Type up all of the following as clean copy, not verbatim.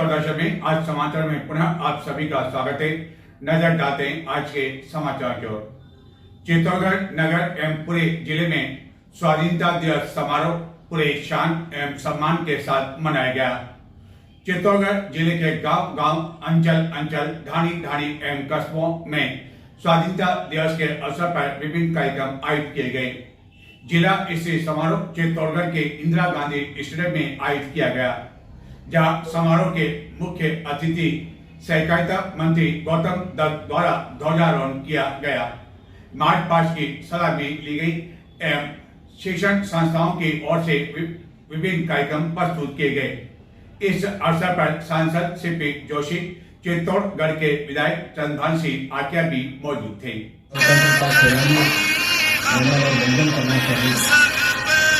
चित्तौड़गढ़ में आज समाचार में पुनः आप सभी का स्वागत है। नजर डालते हैं आज के समाचार की ओर। चित्तौड़गढ़ नगर एवं पूरे जिले में स्वाधीनता दिवस समारोह पूरे शान एवं सम्मान के साथ मनाया गया। चित्तौड़गढ़ जिले के गांव-गांव, अंचल, ढाणी एवं कस्बों में स्वाधीनता दिवस के अवसर पर विभिन्न कार्यक्रम आयोजित किए गए। जिला स्तरीय समारोह चित्तौड़गढ़ के इंदिरा गांधी स्टेडियम में आयोजित किया गया, जहां समारोह के मुख्य अतिथि सहकारिता मंत्री गौतम दत्त द्वारा ध्वजारोहण किया गया, मार्च पास्ट की सलामी ली गई एवं शिक्षण संस्थाओं की ओर से विभिन्न कार्यक्रम प्रस्तुत किए गए। इस अवसर पर सांसद सीपी जोशी, चित्तौड़गढ़ के विधायक चंद्रभान सिंह आकिया भी मौजूद थे। वंदन करना चाहिए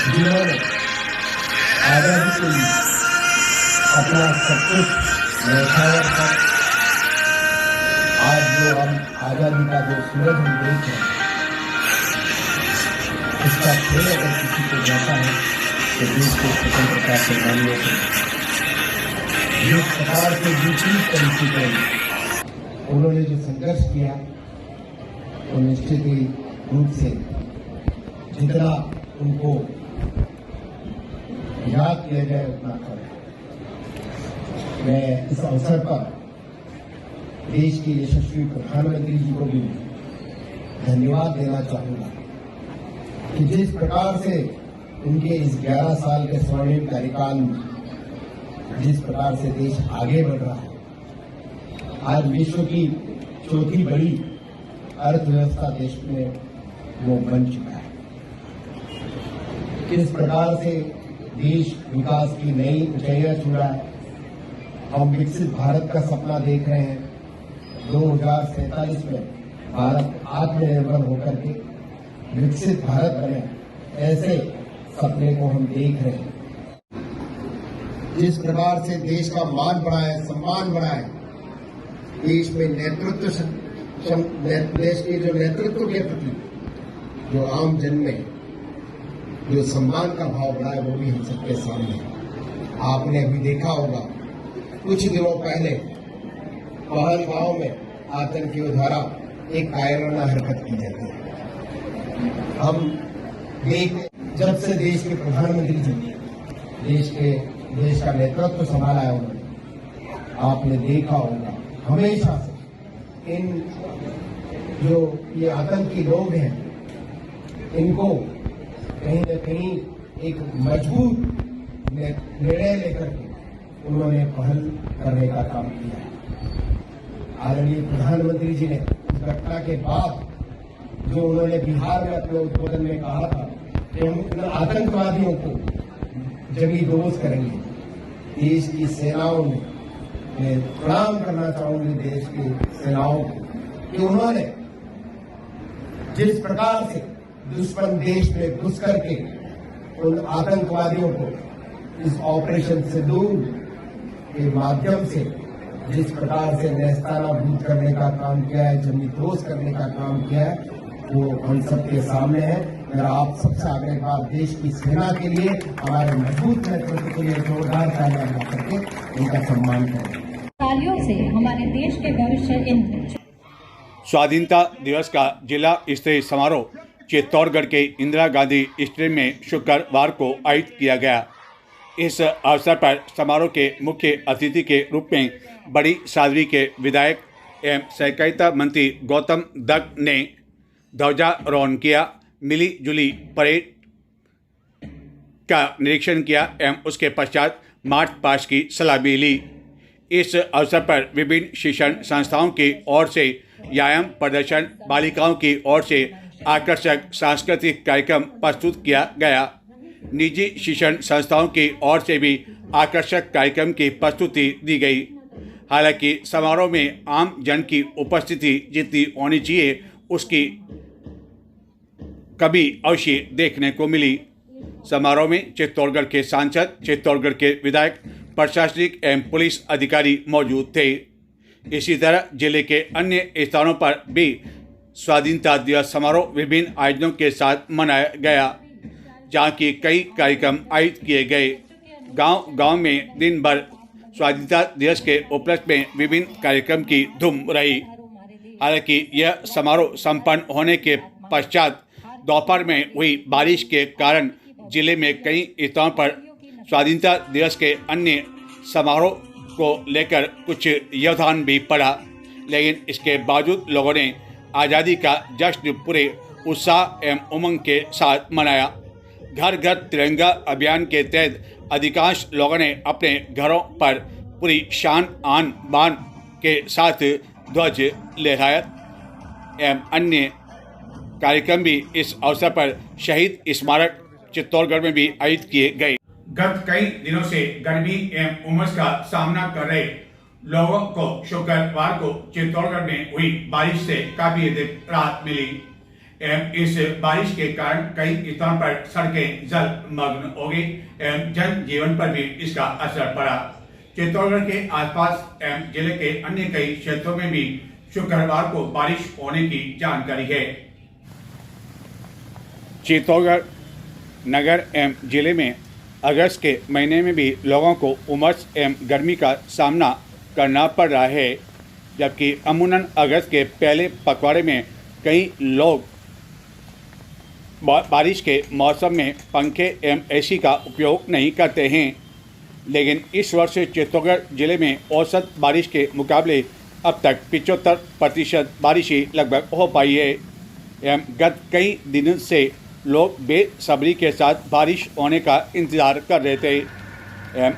जिन्होंने आजादी के लिए अपना सब कुछ न्यौछावर था। आज जो हम आजादी का जो सूरज हम देख रहे हैं, इसका खेल अगर किसी को जाता है तो देश के स्वतंत्रता सेनानियों को जिस प्रकार से दूसरी तरीके से उन्होंने जो संघर्ष किया, वो निश्चित ही रूप से जितना उनको याद किया जाए उतना कम है। मैं इस अवसर पर देश के यशस्वी प्रधानमंत्री जी को भी धन्यवाद देना चाहूंगा कि जिस प्रकार से उनके इस 11 साल के स्वर्णिम कार्यकाल में जिस प्रकार से देश आगे बढ़ रहा है, आज विश्व की चौथी बड़ी अर्थव्यवस्था देश में वो बन चुका है। किस प्रकार से देश विकास की नई ऊंचाइयां छू रहा है। हम विकसित भारत का सपना देख रहे हैं। 2047 में भारत आत्मनिर्भर होकर के विकसित भारत बने, ऐसे सपने को हम देख रहे हैं। जिस प्रकार से देश का मान बढ़ा है, सम्मान बढ़ा है, देश में देश के जो नेतृत्व के प्रति जो आम जन में जो सम्मान का भाव बढ़ा है, वो भी हम सबके सामने है। आपने अभी देखा होगा कुछ दिनों पहले पहलगांव में आतंकियों द्वारा एक कायराना हरकत की जाती है। हम जब से देश के प्रधानमंत्री जी देश का नेतृत्व संभाला है उन्होंने, आपने देखा होगा हमेशा से इन जो ये आतंकी लोग हैं, इनको कहीं न कहीं एक मजबूत निर्णय लेकर के उन्होंने पहल करने का काम किया है। आदरणीय प्रधानमंत्री जी ने इस घटना के बाद जो उन्होंने बिहार में अपने उद्बोधन में कहा था कि हम आतंकवादियों को जमी दोष करेंगे, देश की सेनाओं ने, मैं प्रणाम करना चाहूंगी देश की सेनाओं को कि उन्होंने जिस प्रकार से दुश्मन देश में घुस करके उन आतंकवादियों को इस ऑपरेशन सिंदूर के माध्यम से जिस प्रकार से नेस्तानाबूद करने का काम किया है, जमींदोज करने का काम किया है, वो हम सबके सामने है। मेरा आप सबसे आग्रह देश की सेना के लिए, हमारे मजबूत नेतृत्व के लिए जोरदार तालियां बजा करके उनका सम्मान करें। तालियों से हमारे देश के भविष्य। स्वाधीनता दिवस का जिला स्तरीय समारोह चित्तौड़गढ़ के इंदिरा गांधी स्टेडियम में शुक्रवार को आयोजित किया गया। इस अवसर पर समारोह के मुख्य अतिथि के रूप में बड़ी सादरी के विधायक एवं सहकारिता मंत्री गौतम दत्त ने ध्वजारोहण किया, मिली जुली परेड का निरीक्षण किया एवं उसके पश्चात मार्च पास्ट की सलामी ली। इस अवसर पर विभिन्न शिक्षण संस्थाओं की ओर से व्यायाम प्रदर्शन, बालिकाओं की ओर से आकर्षक सांस्कृतिक कार्यक्रम प्रस्तुत किया गया। निजी शिक्षण संस्थाओं की ओर से भी आकर्षक कार्यक्रम की प्रस्तुति दी गई। हालांकि समारोह में आम जन की उपस्थिति जितनी होनी चाहिए उसकी कभी अवश्य देखने को मिली। समारोह में चित्तौड़गढ़ के सांसद, चित्तौड़गढ़ के विधायक, प्रशासनिक एवं पुलिस अधिकारी मौजूद थे। इसी तरह जिले के अन्य स्थानों पर भी स्वाधीनता दिवस समारोह विभिन्न आयोजनों के साथ मनाया गया, जहाँ की कई कार्यक्रम आयोजित किए गए। गांव-गांव में दिन भर स्वाधीनता दिवस के उपलक्ष्य में विभिन्न कार्यक्रम की धूम रही। हालांकि यह समारोह संपन्न होने के पश्चात दोपहर में हुई बारिश के कारण जिले में कई स्थानों पर स्वाधीनता दिवस के अन्य समारोह को लेकर कुछ व्यवधान भी पड़ा, लेकिन इसके बावजूद लोगों ने आज़ादी का जश्न पूरे उत्साह एवं उमंग के साथ मनाया। घर घर तिरंगा अभियान के तहत अधिकांश लोगों ने अपने घरों पर पूरी शान आन बान के साथ ध्वज लहराया एवं अन्य कार्यक्रम भी इस अवसर पर शहीद स्मारक चित्तौड़गढ़ में भी आयोजित किए गए। गत कई दिनों से गर्मी एवं उमस का सामना कर रहे लोगों को शुक्रवार को चित्तौड़गढ़ में हुई बारिश से काफी अधिक राहत मिली एवं इस बारिश के कारण कई स्थानों पर सड़कें जलमग्न हो गई एवं जनजीवन पर भी इसका असर पड़ा। चित्तौड़गढ़ के आसपास एवं जिले के अन्य कई क्षेत्रों में भी शुक्रवार को बारिश होने की जानकारी है। चित्तौड़गढ़ नगर एवं जिले में अगस्त के महीने में भी लोगों को उमस एवं गर्मी का सामना करना पड़ रहा है, जबकि अमूमन अगस्त के पहले पखवाड़े में कई लोग बारिश के मौसम में पंखे एवं एसी का उपयोग नहीं करते हैं। लेकिन इस वर्ष चित्तौड़गढ़ जिले में औसत बारिश के मुकाबले अब तक 75% बारिश ही लगभग हो पाई है एवं गत कई दिनों से लोग बेसब्री के साथ बारिश होने का इंतज़ार कर रहे थे।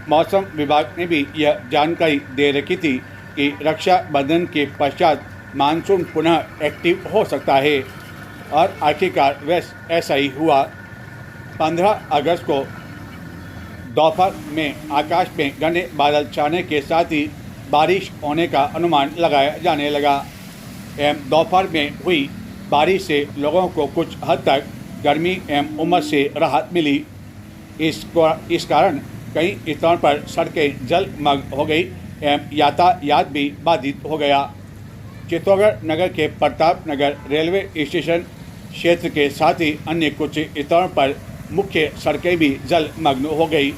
मौसम विभाग ने भी यह जानकारी दे रखी थी कि रक्षाबंधन के पश्चात मानसून पुनः एक्टिव हो सकता है और आखिरकार वैसा ऐसा ही हुआ। 15 अगस्त को दोपहर में आकाश में घने बादल छाने के साथ ही बारिश होने का अनुमान लगाया जाने लगा एवं दोपहर में हुई बारिश से लोगों को कुछ हद तक गर्मी एवं उमस से राहत मिली। इस कारण कई स्थानों पर सड़कें जलमग्न हो गई एवं यातायात भी बाधित हो गया। चित्तौड़गढ़ नगर के प्रताप नगर रेलवे स्टेशन क्षेत्र के साथ ही अन्य कुछ स्थानों पर मुख्य सड़कें भी जलमग्न हो गई।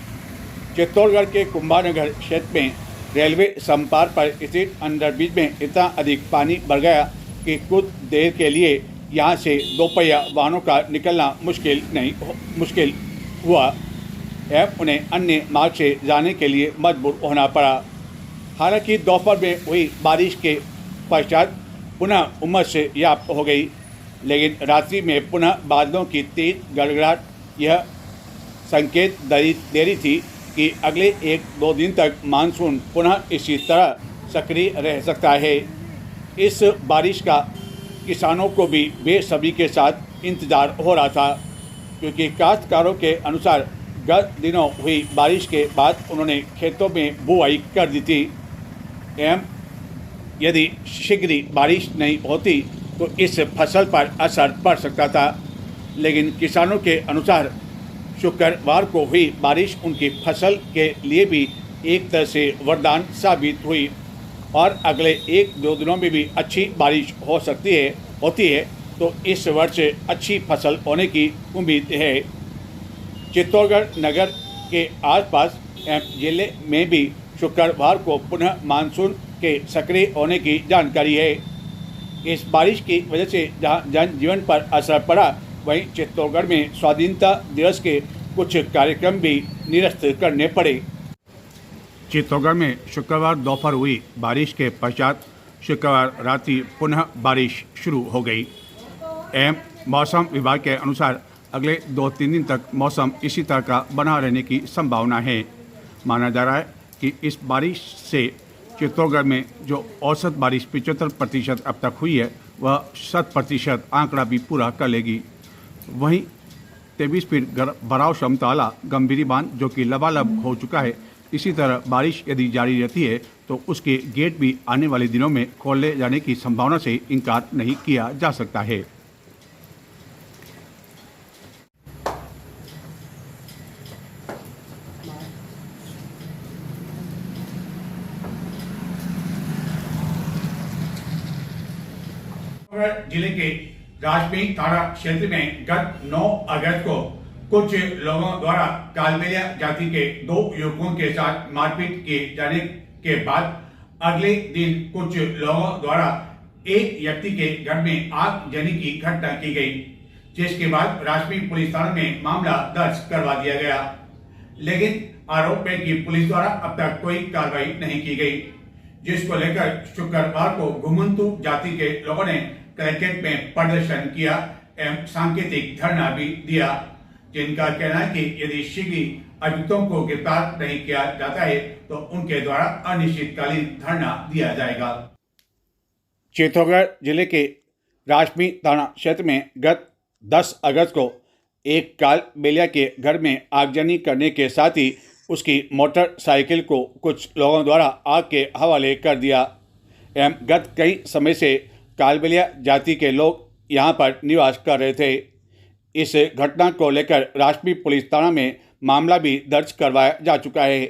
चित्तौड़गढ़ के कुंभानगर क्षेत्र में रेलवे संपार पर स्थित अंडरब्रिज में इतना अधिक पानी भर गया कि कुछ देर के लिए यहां से दोपहिया वाहनों का निकलना मुश्किल हुआ एवं उन्हें अन्य मार्ग से जाने के लिए मजबूर होना पड़ा। हालांकि दोपहर में हुई बारिश के पश्चात पुनः उमस से व्याप्त हो गई, लेकिन रात्रि में पुनः बादलों की तेज गड़गड़ाहट यह संकेत दे रही थी कि अगले 1-2 दिन तक मानसून पुनः इसी तरह सक्रिय रह सकता है। इस बारिश का किसानों को भी बेसब्री के साथ इंतज़ार हो रहा था, क्योंकि काश्तकारों के अनुसार गत दिनों हुई बारिश के बाद उन्होंने खेतों में बुआई कर दी थी एवं यदि शीघ्र ही बारिश नहीं होती तो इस फसल पर असर पड़ सकता था। लेकिन किसानों के अनुसार शुक्रवार को हुई बारिश उनकी फसल के लिए भी एक तरह से वरदान साबित हुई और अगले 1-2 दिनों में भी अच्छी बारिश होती है तो इस वर्ष अच्छी फसल होने की उम्मीद है। चित्तौड़गढ़ नगर के आसपास एवं जिले में भी शुक्रवार को पुनः मानसून के सक्रिय होने की जानकारी है। इस बारिश की वजह से जहां जनजीवन पर असर पड़ा, वहीं चित्तौड़गढ़ में स्वाधीनता दिवस के कुछ कार्यक्रम भी निरस्त करने पड़े। चित्तौड़गढ़ में शुक्रवार दोपहर हुई बारिश के पश्चात शुक्रवार रात्रि पुनः बारिश शुरू हो गई एवं मौसम विभाग के अनुसार अगले 2-3 दिन तक मौसम इसी तरह का बना रहने की संभावना है। माना जा रहा है कि इस बारिश से चित्तौड़गढ़ में जो औसत बारिश 75% अब तक हुई है, वह 100% आंकड़ा भी पूरा कर लेगी। वहीं 23 फीट भराव क्षमता वाला गंभीरी बांध जो कि लबालब हो चुका है, इसी तरह बारिश यदि जारी रहती है तो उसके गेट भी आने वाले दिनों में खोले जाने की संभावना से इनकार नहीं किया जा सकता है। जिले के राजपीठ थाना क्षेत्र में गत 9 अगस्त को कुछ लोगों द्वारा कालबेलिया जाति के 2 युवकों के साथ मारपीट किए जाने के बाद अगले दिन कुछ लोगों द्वारा एक व्यक्ति के घर में आगजनी की घटना की गई, जिसके बाद राजमी पुलिस थाने में मामला दर्ज करवा दिया गया। लेकिन आरोप है कि पुलिस द्वारा अब तक कोई कार्रवाई नहीं की गई, जिसको लेकर शुक्रवार को घुमंतु जाति के लोगों ने कलेक्ट्रेट में प्रदर्शन किया एवं सांकेतिक धरना भी दिया, जिनका कहना है कि यदि शीघ्र अभियुक्तों को गिरफ्तार नहीं किया जाता है तो उनके द्वारा अनिश्चितकालीन धरना दिया जाएगा। चित्तौड़गढ़ जिले के राजमी थाना क्षेत्र में गत 10 अगस्त को एक कालबेलिया के घर में आगजनी करने के साथ ही उसकी मोटरसाइकिल को कुछ लोगों द्वारा आग के हवाले कर दिया एवं गत कई समय से कालबेलिया जाति के लोग यहां पर निवास कर रहे थे। इस घटना को लेकर राजमी पुलिस थाना में मामला भी दर्ज करवाया जा चुका है,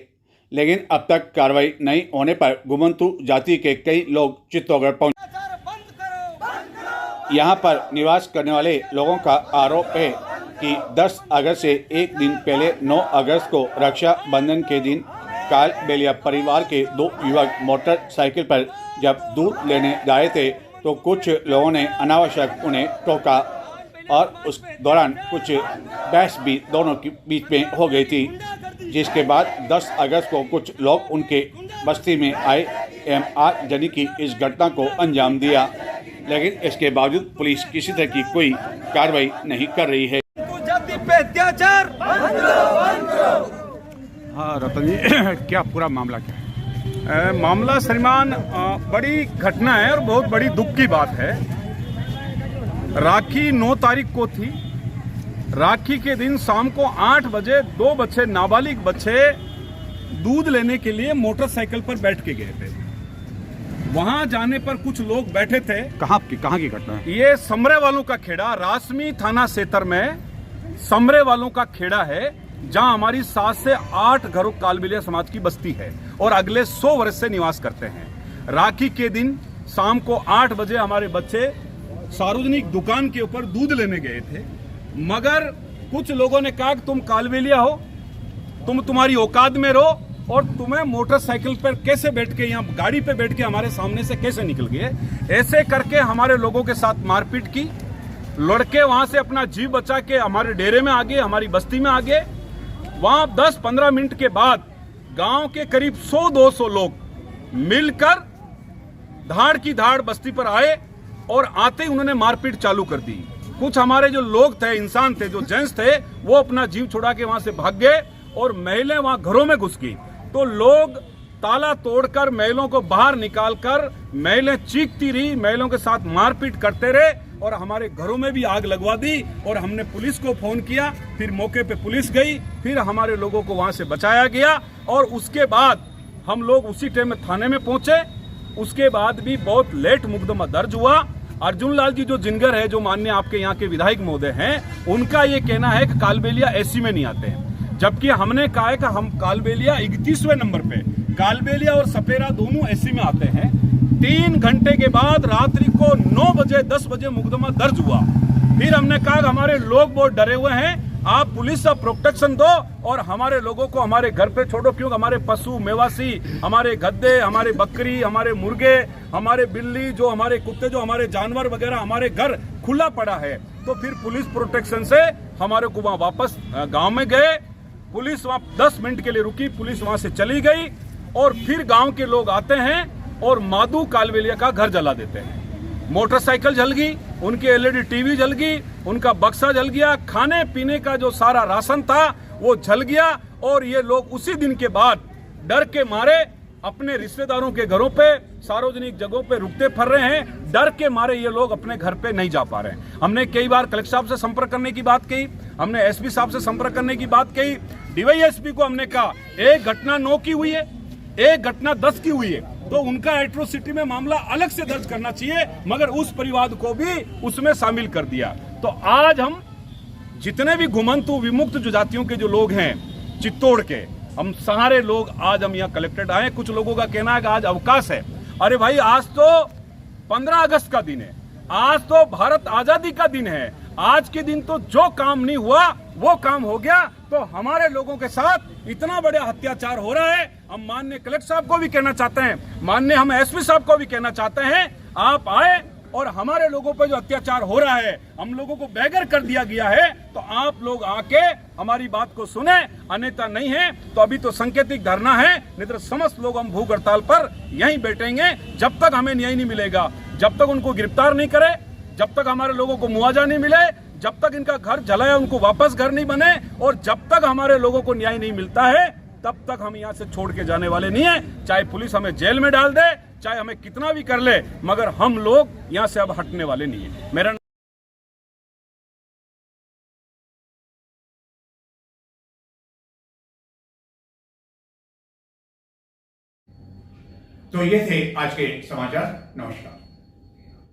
लेकिन अब तक कार्रवाई नहीं होने पर घुमंतु जाति के कई लोग चित्तौड़गढ़ पहुंचे। यहां पर निवास करने वाले लोगों का आरोप है कि 10 अगस्त से एक दिन पहले 9 अगस्त को रक्षाबंधन के दिन कालबेलिया परिवार के 2 युवक मोटरसाइकिल पर जब दूध लेने जा रहे थे तो कुछ लोगों ने अनावश्यक उन्हें टोका और उस दौरान कुछ बहस भी दोनों के बीच में हो गई थी, जिसके बाद 10 अगस्त को कुछ लोग उनके बस्ती में आए एवं आगजनी की इस घटना को अंजाम दिया, लेकिन इसके बावजूद पुलिस किसी तरह की कोई कार्रवाई नहीं कर रही है। अत्याचार हाँ रतन जी, क्या पूरा मामला क्या है? मामला श्रीमान बड़ी घटना है और बहुत बड़ी दुख की बात है। राखी 9 तारीख को थी। राखी के दिन शाम को 8 बजे 2 बच्चे, नाबालिग बच्चे दूध लेने के लिए मोटरसाइकिल पर बैठ के गए थे। वहां जाने पर कुछ लोग बैठे थे। कहाँ की घटना है? ये समरे वालों का खेड़ा, रासमी थाना क्षेत्र में समरे वालों का खेड़ा है, जहां हमारी 7 से 8 घरों कालबेलिया समाज की बस्ती है और अगले 100 वर्ष से निवास करते हैं। राखी के दिन शाम को 8 बजे हमारे बच्चे सार्वजनिक दुकान के ऊपर दूध लेने गए थे, मगर कुछ लोगों ने कहा कि तुम कालबेलिया हो, तुम्हारी औकात में रहो और तुम्हें मोटरसाइकिल पर कैसे बैठ के, यहाँ गाड़ी पे बैठ के हमारे सामने से कैसे निकल गए। ऐसे करके हमारे लोगों के साथ मारपीट की। लड़के वहां से अपना जीव बचा के हमारे डेरे में आ गए, हमारी बस्ती में आ गए। वहां 10-15 मिनट के बाद गांव के करीब 100-200 लोग मिलकर धाड़ की धाड़ बस्ती पर आए और आते ही उन्होंने मारपीट चालू कर दी। कुछ हमारे जो लोग थे, इंसान थे, जो जेंट्स थे, वो अपना जीव छुड़ा के वहां से भाग गए और महिलाएं वहां घरों में घुस गई। तो लोग ताला तोड़कर महिलाओं को बाहर निकालकर, महिलाएं चीखती रही, महिलाओं के साथ मारपीट करते रहे और हमारे घरों में भी आग लगवा दी। और हमने पुलिस को फोन किया, फिर मौके पे पुलिस गई, फिर हमारे लोगों को वहां से बचाया गया और उसके बाद हम लोग उसी टाइम में थाने में पहुंचे। उसके बाद भी बहुत लेट मुकदमा दर्ज हुआ। अर्जुन लाल जी जो जिनगर है, जो माननीय आपके यहाँ के विधायक महोदय हैं, उनका ये कहना है कि कालबेलिया एसी में नहीं आते हैं, जबकि हमने कहा है कि हम कालबेलिया 31वें नंबर पे, कालबेलिया और सपेरा दोनों एसी में आते हैं। 3 घंटे के बाद रात्रि को 9 बजे 10 बजे मुकदमा दर्ज हुआ। फिर हमने कहा कि हमारे लोग बहुत डरे हुए हैं, आप पुलिस का प्रोटेक्शन दो और हमारे लोगों को हमारे घर पे छोड़ो, क्योंकि हमारे पशु मेवासी, हमारे गद्दे, हमारे बकरी, हमारे मुर्गे, हमारे बिल्ली, जो हमारे कुत्ते, जो हमारे जानवर वगैरह, हमारे घर खुला पड़ा है। तो फिर पुलिस प्रोटेक्शन से हमारे को वहां वापस गांव में गए। पुलिस वहां 10 मिनट के लिए रुकी, पुलिस वहां से चली गई और फिर गांव के लोग आते हैं और माधु कालबेलिया का घर जला देते हैं। मोटरसाइकिल जल गई, उनकी एलईडी टीवी जल गई, उनका बक्सा जल गया, खाने पीने का जो सारा राशन था वो जल गया। और ये लोग उसी दिन के बाद डर के मारे अपने रिश्तेदारों के घरों पे, सार्वजनिक जगहों पे रुकते फिर रहे हैं। डर के मारे ये लोग अपने घर पे नहीं जा पा रहे हैं। हमने कई बार कलेक्टर साहब से संपर्क करने की बात कही, हमने एसपी साहब से संपर्क करने की बात कही, डीवाईएसपी को हमने कहा एक घटना 9 की हुई है, एक घटना 10 की हुई है, तो उनका एट्रोसिटी में मामला अलग से दर्ज करना चाहिए, मगर उस परिवार को भी उसमें शामिल कर दिया। तो आज हम जितने भी घुमंतु विमुक्त जो जातियों के जो लोग हैं चित्तौड़ के, हम सारे लोग आज हम यहाँ कलेक्टेड आए। कुछ लोगों का कहना है कि आज अवकाश है। अरे भाई, आज तो 15 अगस्त का दिन है, आज तो भारत आजादी का दिन है, आज के दिन तो जो काम नहीं हुआ वो काम हो गया। तो हमारे लोगों के साथ इतना बड़ा अत्याचार हो रहा है। हम माननीय कलेक्टर साहब को भी कहना चाहते हैं, माननीय हम एसपी साहब को भी कहना चाहते हैं, आप आए और हमारे लोगों पर जो अत्याचार हो रहा है, हम लोगों को बेघर कर दिया गया है, तो आप लोग आके हमारी बात को सुने। अन्यथा नहीं है तो अभी तो सांकेतिक धरना है, नहीं तो समस्त लोग हम भूख हड़ताल पर यहीं बैठेंगे जब तक हमें न्याय नहीं मिलेगा, जब तक उनको गिरफ्तार नहीं करे, जब तक हमारे लोगों को मुआवजा नहीं मिले, जब तक इनका घर जलाया उनको वापस घर नहीं बने, और जब तक हमारे लोगों को न्याय नहीं मिलता है तब तक हम यहां से छोड़ के जाने वाले नहीं है। चाहे पुलिस हमें जेल में डाल दे, चाहे हमें कितना भी कर ले, मगर हम लोग यहां से अब हटने वाले नहीं है। मेरा तो ये थे आज के समाचार। नमस्कार।